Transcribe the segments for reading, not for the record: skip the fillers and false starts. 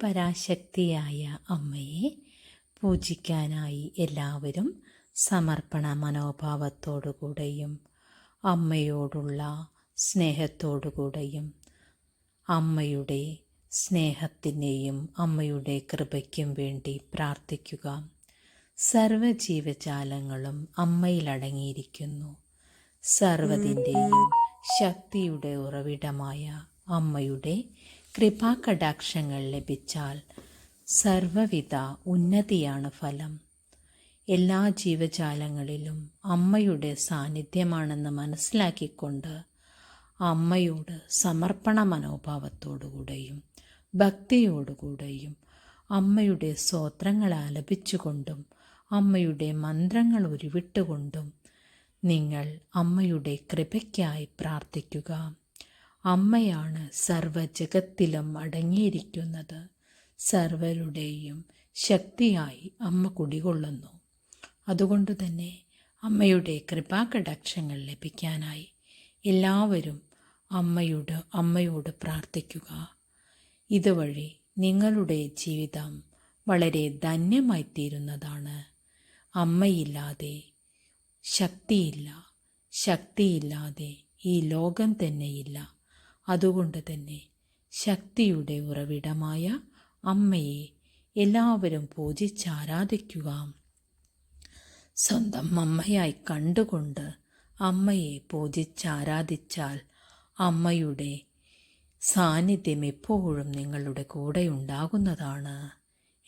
പരാശക്തിയായ അമ്മയെ പൂജിക്കാനായി എല്ലാവരും സമർപ്പണ മനോഭാവത്തോടുകൂടെയും അമ്മയോടുള്ള സ്നേഹത്തോടുകൂടെയും അമ്മയുടെ സ്നേഹത്തിനെയും അമ്മയുടെ കൃപയ്ക്കും വേണ്ടി പ്രാർത്ഥിക്കുക. സർവജീവജാലങ്ങളും അമ്മയിലടങ്ങിയിരിക്കുന്നു. സർവ്വതിൻ്റെയും ശക്തിയുടെ ഉറവിടമായ അമ്മയുടെ കൃപാകടാക്ഷങ്ങൾ ലഭിച്ചാൽ സർവവിധ ഉന്നതിയാണ് ഫലം. എല്ലാ ജീവജാലങ്ങളിലും അമ്മയുടെ സാന്നിധ്യമാണെന്ന് മനസ്സിലാക്കിക്കൊണ്ട് അമ്മയോട് സമർപ്പണ മനോഭാവത്തോടുകൂടെയും ഭക്തിയോടുകൂടെയും അമ്മയുടെ സ്തോത്രങ്ങൾ ആലപിച്ചുകൊണ്ടും അമ്മയുടെ മന്ത്രങ്ങൾ ഉരുവിട്ടുകൊണ്ടും നിങ്ങൾ അമ്മയുടെ കൃപയ്ക്കായി പ്രാർത്ഥിക്കുക. അമ്മയാണ് സർവ്വജഗത്തിലും അടങ്ങിയിരിക്കുന്നത്. സർവരുടെയും ശക്തിയായി അമ്മ കുടികൊള്ളുന്നു. അതുകൊണ്ട് തന്നെ അമ്മയുടെ കൃപാകടാക്ഷങ്ങൾ ലഭിക്കാനായി എല്ലാവരും അമ്മയോട് പ്രാർത്ഥിക്കുക. ഇതുവഴി നിങ്ങളുടെ ജീവിതം വളരെ ധന്യമായിത്തീരുന്നതാണ്. അമ്മയില്ലാതെ ശക്തിയില്ലാതെ ഈ ലോകം തന്നെയില്ല. അതുകൊണ്ട് തന്നെ ശക്തിയുടെ ഉറവിടമായ അമ്മയെ എല്ലാവരും പൂജിച്ചാരാധിക്കുക. സ്വന്തം അമ്മയായി കണ്ടുകൊണ്ട് അമ്മയെ പൂജിച്ചാരാധിച്ചാൽ അമ്മയുടെ സാന്നിധ്യം എപ്പോഴും നിങ്ങളുടെ കൂടെ ഉണ്ടാകുന്നതാണ്.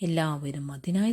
എല്ലാവരും അതിനായി